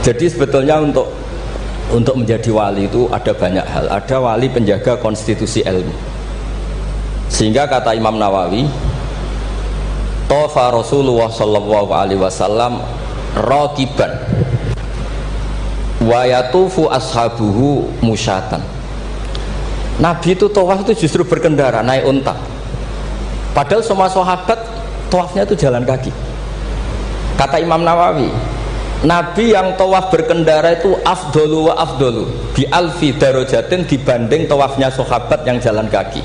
Jadi sebetulnya untuk menjadi wali itu ada banyak hal. Ada wali penjaga konstitusi ilmu. Sehingga kata Imam Nawawi, Tofa Rasulullah sallallahu alaihi wasallam raqiban wa yatufu ashabuhu musyatan. Nabi itu tawaf itu justru berkendara, naik unta. Padahal semua sahabat tawafnya itu jalan kaki. Kata Imam Nawawi, Nabi yang tawaf berkendara itu afdolu wa afdolu bi alfi darajatin dibanding tawafnya sahabat yang jalan kaki.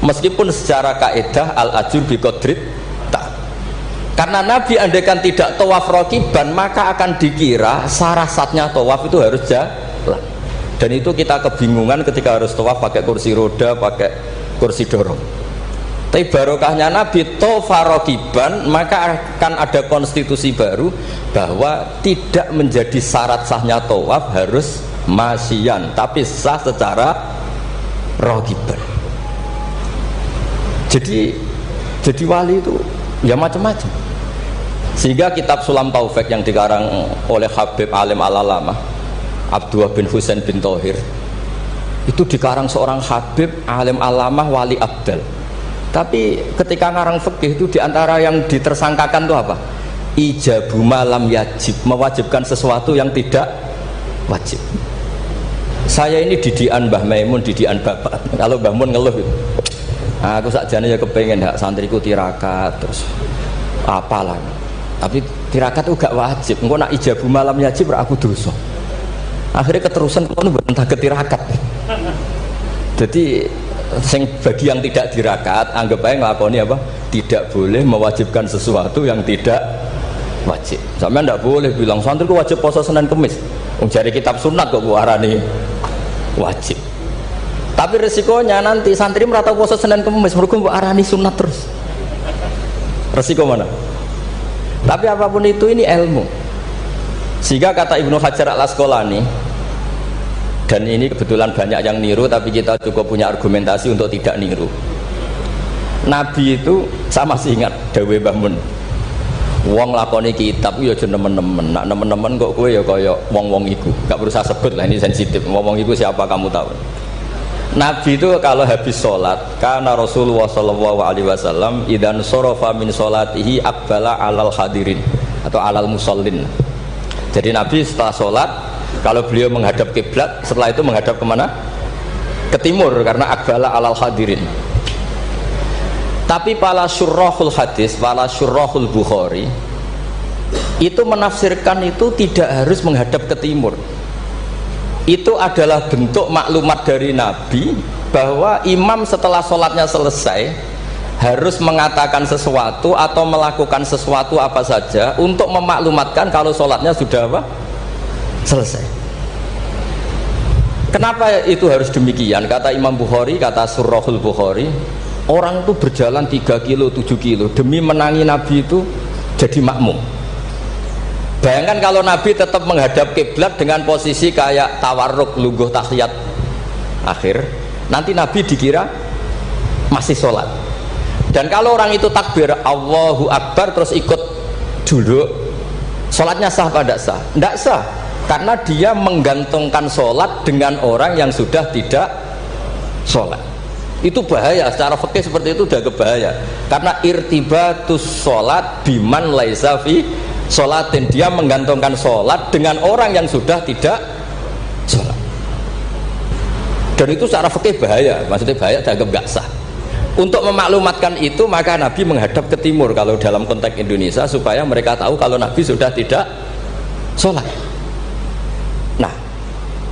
Meskipun secara kaidah al ajur bi qadrit ta. Karena Nabi andaikan tidak tawaf raqiban maka akan dikira sarasatnya tawaf itu harus jalan. Dan itu kita kebingungan ketika harus tawaf pakai kursi roda, pakai kursi dorong. Tapi barokahnya Nabi tawafa raqiban, maka akan ada konstitusi baru bahwa tidak menjadi syarat sahnya tawaf harus masyian, tapi sah secara raqiban. Jadi wali itu ya macam-macam. Sehingga kitab Sulam Taufik yang dikarang oleh Habib Alim Al-Alamah Abdullah bin Husain bin Thohir itu dikarang seorang Habib Alim Alamah Wali Abdal. Tapi ketika ngarang fikih itu diantara yang ditersangkakan itu apa? Ijabu malam yajib, mewajibkan sesuatu yang tidak wajib. Saya ini didikan Mbah Maimun, didikan bapak. Kalau Mbah Mun ngeluh gitu, aku sakjane ya kepengen hak santriku tirakat terus apalah. Tapi tirakat itu gak wajib. Engko nak ijabu malam yajib aku dosa. Akhirnya keterusan kalau entah ketirakat. Jadi bagi yang tidak dirakat anggap aja ngelakoni apa? Tidak boleh mewajibkan sesuatu yang tidak wajib. Sampai tidak boleh bilang santriku wajib puasa Senin Kemis. Cari kitab sunat kok buarani wajib. Tapi resikonya nanti santri merata puasa Senin Kemis mereka buarani sunat terus. Resiko mana? Tapi apapun itu ini ilmu. Sehingga kata Ibnu Hajar Al-Asqalani, dan ini kebetulan banyak yang niru tapi kita cukup punya argumentasi untuk tidak niru. Nabi itu sama sih ingat dawe Mbah Mun. Wong lakoni kitab ya aja nemen-nemen. Nak nemen-nemen kok kowe ya kaya wong-wong iku. Enggak perlu saya sebut lah, ini sensitif. Wong-wong iku siapa kamu tahu. Nabi itu kalau habis sholat, karena Rasulullah sallallahu alaihi wasallam idan sorofa min sholatihi aqbala alal hadirin atau alal musallin. Jadi Nabi setelah sholat, kalau beliau menghadap kiblat, setelah itu menghadap kemana? Ke timur, karena aqbala alal hadirin. Tapi para syurrahul hadis, para syurrahul Bukhari itu menafsirkan itu tidak harus menghadap ke timur. Itu adalah bentuk maklumat dari Nabi bahwa imam setelah sholatnya selesai harus mengatakan sesuatu atau melakukan sesuatu apa saja untuk memaklumatkan kalau sholatnya sudah apa? Selesai. Kenapa itu harus demikian? Kata Imam Bukhari, kata Surahul Bukhari, orang itu berjalan 3 kilo, 7 kilo demi menangi Nabi itu jadi makmum. Bayangkan kalau Nabi tetap menghadap kiblat dengan posisi kayak tawarruk, lungguh tahiyat akhir, nanti Nabi dikira masih sholat. Dan kalau orang itu takbir Allahu Akbar terus ikut duduk, sholatnya sah apa tidak sah? Tidak sah, karena dia menggantungkan sholat dengan orang yang sudah tidak sholat. Itu bahaya, secara fikih seperti itu udah kebahaya. Karena irtibatus sholat biman laisa fi sholatin, dia menggantungkan sholat dengan orang yang sudah tidak sholat. Dan itu secara fikih bahaya, maksudnya bahaya dianggap gak sah. Untuk memaklumatkan itu maka Nabi menghadap ke timur kalau dalam konteks Indonesia, supaya mereka tahu kalau Nabi sudah tidak sholat. Nah,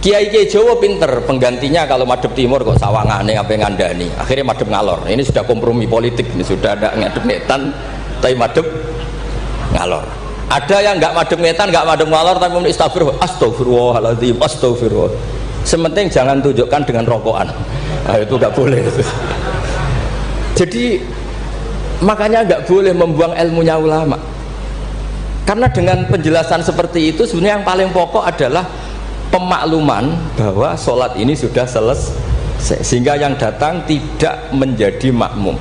kiai-kiai Jawa pinter, penggantinya kalau madhep timur kok sawangane apa ngandani, akhirnya madhep ngalor. Ini sudah kompromi politik, ini sudah ada ngadep netan tapi madhep ngalor. Ada yang nggak madhep netan, nggak madhep ngalor tapi muni astagfirullahaladzim, astagfirullah. Sementing jangan tunjukkan dengan rokokan. Nah, itu nggak boleh. Jadi makanya nggak boleh membuang ilmunya ulama, karena dengan penjelasan seperti itu sebenarnya yang paling pokok adalah pemakluman bahwa sholat ini sudah selesai, sehingga yang datang tidak menjadi makmum.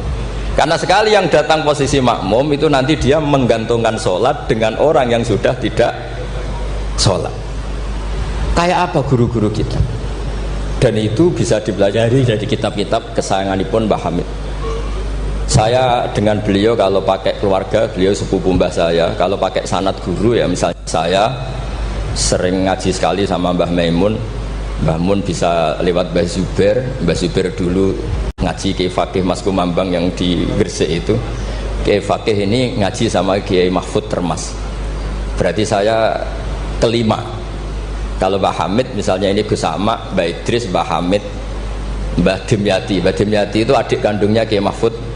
Karena sekali yang datang posisi makmum itu nanti dia menggantungkan sholat dengan orang yang sudah tidak sholat. kayak apa guru-guru kita. Dan itu bisa dipelajari dari kitab-kitab kesayanganipun Mbah Hamid. Saya dengan beliau kalau pakai keluarga, beliau sepupu mbah saya. Kalau pakai sanad guru ya misalnya saya sering ngaji sekali sama Mbah Maimun. Mbah Mun bisa lewat Mbah Zubair. Mbah Zubair dulu ngaji Kiai Fakih Mas Kumambang yang di Gresik itu. Kiai Fakih ini ngaji sama Kiai Mahfud Termas. Berarti saya kelima. Kalau Mbah Hamid misalnya ini Gus Sama, Mbah Idris, Mbah Hamid, Mbah Dimyati. Mbah Dimyati itu adik kandungnya Kiai Mahfud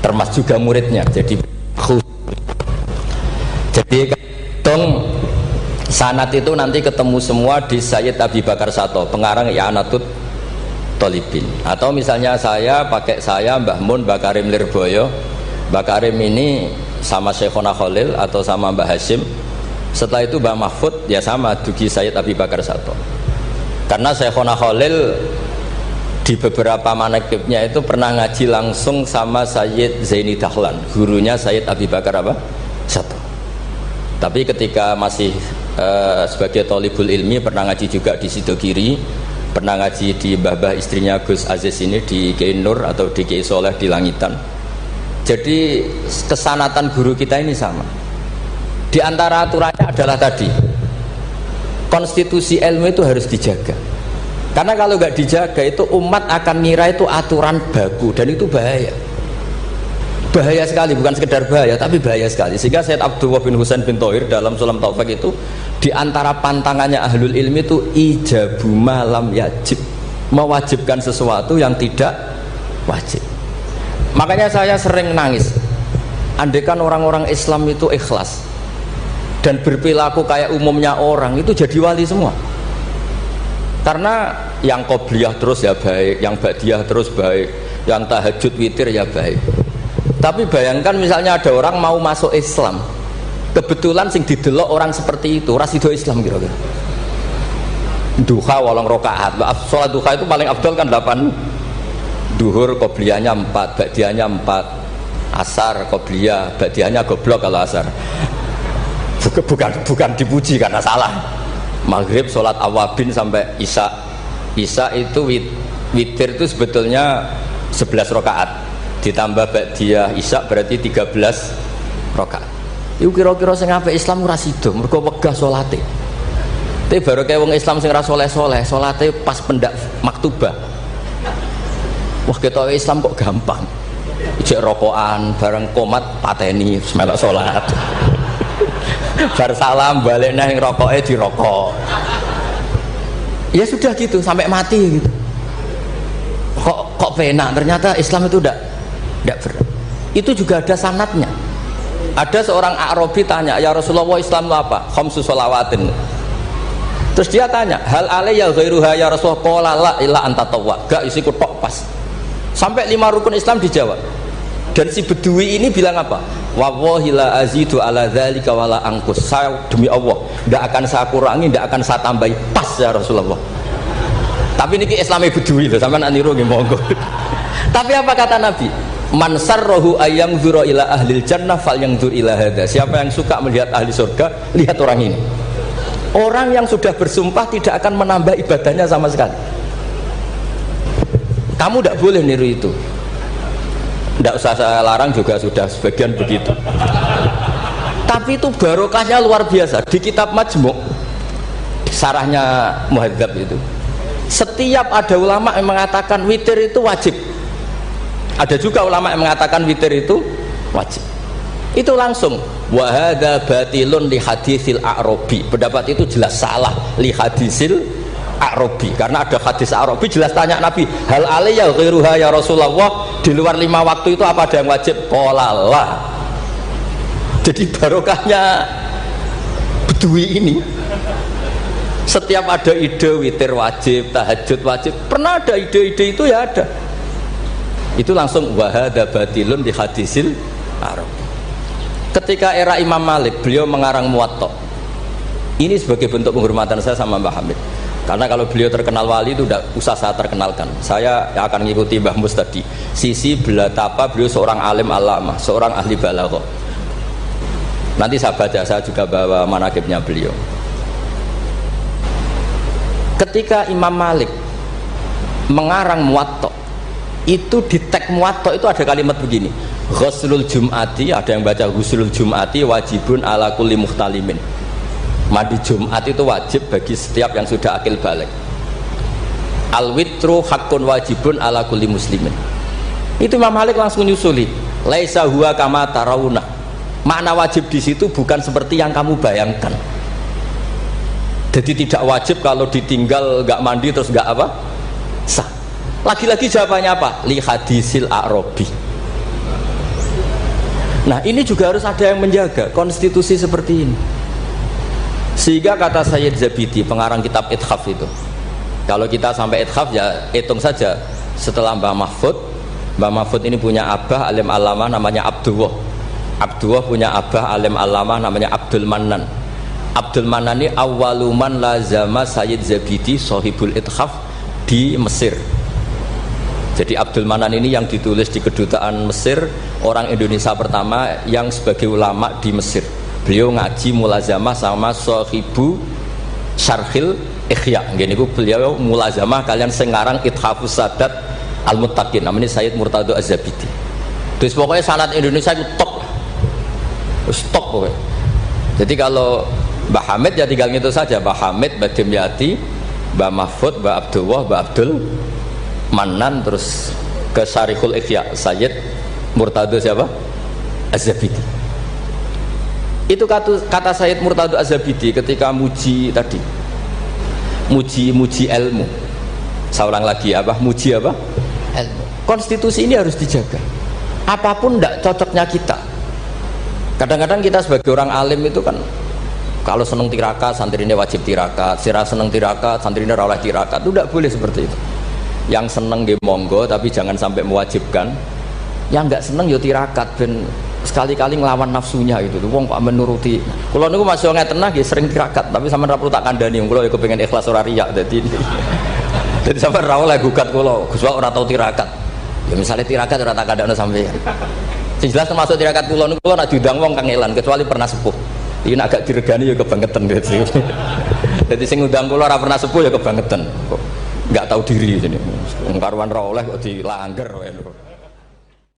Termas juga muridnya. Jadi hitung sanad itu nanti ketemu semua di Sayyid Abi Bakar Sato, pengarang I'anatul Thalibin. Atau misalnya saya pakai saya Mbah Mun, Mbah Karim Lirboyo. Mbah Karim ini sama Syekhona Khalil atau sama Mbah Hashim. Setelah itu Mbah Mahfud ya sama dugi Sayyid Abi Bakar Sato. Karena Syekhona Khalil di beberapa manaqibnya itu pernah ngaji langsung sama Sayyid Zaini Dahlan, gurunya Sayyid Abi Bakar apa? Sato. Tapi ketika masih sebagai thalibul ilmi pernah ngaji juga di Sidogiri, pernah ngaji di mbah-mbah istrinya Gus Aziz ini di Kiai Nur atau di Kiai Soleh di Langitan. Jadi kesanatan guru kita ini sama. Di antara aturannya adalah tadi, konstitusi ilmu itu harus dijaga. Karena kalau nggak dijaga itu umat akan ngira itu aturan baku dan itu bahaya. Bahaya sekali, bukan sekedar bahaya tapi bahaya sekali. Sehingga Sayyid Abdullah bin Husain bin Thohir dalam Sulam Taufik itu di antara pantangannya ahlul ilmi itu ijabu malam yajib, mewajibkan sesuatu yang tidak wajib. Makanya saya sering nangis andaikan orang-orang Islam itu ikhlas dan berperilaku kayak umumnya orang, itu jadi wali semua. Karena yang qobliyah terus ya baik, yang ba'diyah terus baik, yang tahajud witir ya baik. Tapi bayangkan misalnya ada orang mau masuk Islam, kebetulan sing didelok orang seperti itu rasido Islam kira-kira. Duha 8 rakaat. Sholat duha itu paling afdal kan 8. Duhur qobliyahnya 4, ba'diyahnya 4. Asar qobliyah, ba'diyahnya goblok kalau asar. Bukan dipuji karena salah. Maghrib sholat awabin sampai isya. Isya itu witir itu sebetulnya 11 rakaat ditambah ba'diyah isya berarti 13 rakaat. Itu kira-kira sing apik Islam ora sida mergo wegah salate. Tapi baru kayak wong Islam sing ra soleh-soleh, salate pas pendak maktubah. Wah ketok Islam kok gampang. Ijek rokokan bareng komat pateni melok salat. Bar salam balik nang rokoke dirokok. Ya sudah gitu sampai mati gitu. Kok penak, ternyata Islam itu tidak berat. Itu juga ada sanadnya. Ada seorang Arabi tanya, "Ya Rasulullah, Islam itu apa?" Khamsu sholawatin. Terus dia tanya, "Hal alayya ghairuha ya Rasulullah?" Qala la illa anta tawwa. Gak isiku tok pas. Sampai 5 rukun Islam dijawab. Dan si Bedui ini bilang apa? Wallahi la azidu ala dzalika wala angkus. Saya demi Allah, tidak akan saya kurangi, tidak akan saya tambahi, pas ya Rasulullah. Tapi ini Islamnya Bedui loh, sampean niru nggih monggo. Tapi apa kata Nabi? Man sarrahu ayyam dzura ila ahlil jannah falyanzur ila hadza. Siapa yang suka melihat ahli surga, lihat orang ini. Orang yang sudah bersumpah tidak akan menambah ibadahnya sama sekali. Kamu tidak boleh niru itu. Tidak usah saya larang juga sudah sebagian begitu. Tapi itu barokahnya luar biasa. Di kitab Majmu' sarahnya Muhadzab itu, setiap ada ulama yang mengatakan witir itu wajib, ada juga ulama yang mengatakan witir itu wajib. Itu langsung wa hadza batilun li hadisil a'rabi. Pendapat itu jelas salah li hadisil Arabi, karena ada hadis Arabi jelas tanya Nabi, hal alayya ghairuha ya Rasulullah, di luar 5 waktu itu apa ada yang wajib? Qala la. Jadi barokahnya Bedui ini, setiap ada ide witir wajib, tahajud wajib, pernah ada ide-ide itu ya ada. Itu langsung wa hadza batilun di hadisil Arabi. Ketika era Imam Malik, beliau mengarang Muwatta. Ini sebagai bentuk penghormatan saya sama Mbah Hamid. Karena kalau beliau terkenal wali itu tidak usah saya terkenalkan. Saya akan mengikuti Mbah Mus tadi. Sisi betapa beliau seorang alim alama, seorang ahli balaghah. Nanti saya baca, saya juga bawa manaqibnya beliau. Ketika Imam Malik mengarang Muwatta, itu di teks Muwatta itu ada kalimat begini, ghuslul jum'ati, ada yang baca ghuslul jum'ati wajibun ala kulli muhtalimin. Mandi Jumat itu wajib bagi setiap yang sudah akil balik. Al witru hakun wajibun ala kulli muslimin. Itu Imam Malik langsung nyusuli, laisa huwa kama tarawuna. Makna wajib di situ bukan seperti yang kamu bayangkan. Jadi tidak wajib kalau ditinggal nggak mandi terus nggak apa? Sah. Lagi-lagi jawabannya apa? Li hadisil a'robi. Nah ini juga harus ada yang menjaga konstitusi seperti ini. Sehingga kata Sayyid Zabidi, pengarang kitab Ithaf itu, kalau kita sampai Ithaf ya hitung saja setelah Mbah Mahfud ini punya abah alim alama namanya Abdullah punya abah alim alama namanya Abdul Mannan ini awaluman lazama Sayyid Zabidi sahibul Ithaf di Mesir. Jadi Abdul Mannan ini yang ditulis di kedutaan Mesir, orang Indonesia pertama yang sebagai ulama di Mesir. Beliau ngaji mulazamah sama sahibu Syarhil Ikhya. Gini beliau mulazamah kalian sengarang Ithafus Sadat Al-Muttaqin, namanya Sayyid Murtado Az-Zabidi. Terus pokoknya sanad Indonesia itu top pokoknya. Jadi kalau Mbah Hamid ya tinggal gitu saja, Mbah Hamid, Mbah Dimyati, Mbah Mahfud, Mbah Abdullah, Mbah Abdul Mannan, terus ke Syarhul Ikhya Sayyid Murtado siapa? Az-Zabidi. Itu kata Sayyid Murtado Az-Zabidi ketika muji tadi, muji ilmu. Saya ulang lagi, apa? Muji apa? Ilmu. Konstitusi ini harus dijaga. Apapun tidak cocoknya kita. Kadang-kadang kita sebagai orang alim itu kan, kalau seneng tirakat, santrinya wajib tirakat. Sira seneng tirakat, santrinya ora oleh tirakat. Itu tidak boleh seperti itu. Yang seneng nggih monggo, tapi jangan sampai mewajibkan. Yang nggak seneng yo tirakat ben sekali-kali ngelawan nafsunya itu tuh wong kok menuruti. Kalau niku masih ngeten nggih sering tirakat, tapi sampean ra perlu tak kandhani, kula ya kepengin ikhlas ora riya dadi. Jadi sampean ra oleh gugat kula, Gus ora tau tirakat. Ya misalnya tirakat ora tak kandhani sampean. Sing jelas termasuk tirakat kula niku kula nak diundang wong kangelan kecuali pernah sepuh. Iki agak diregani ya kebangetan gitu. Jadi sing ngundang kula ora pernah sepuh ya kebangetan. Kok enggak tahu diri jenenge. Wong karuan ra oleh kok dilanggar wae.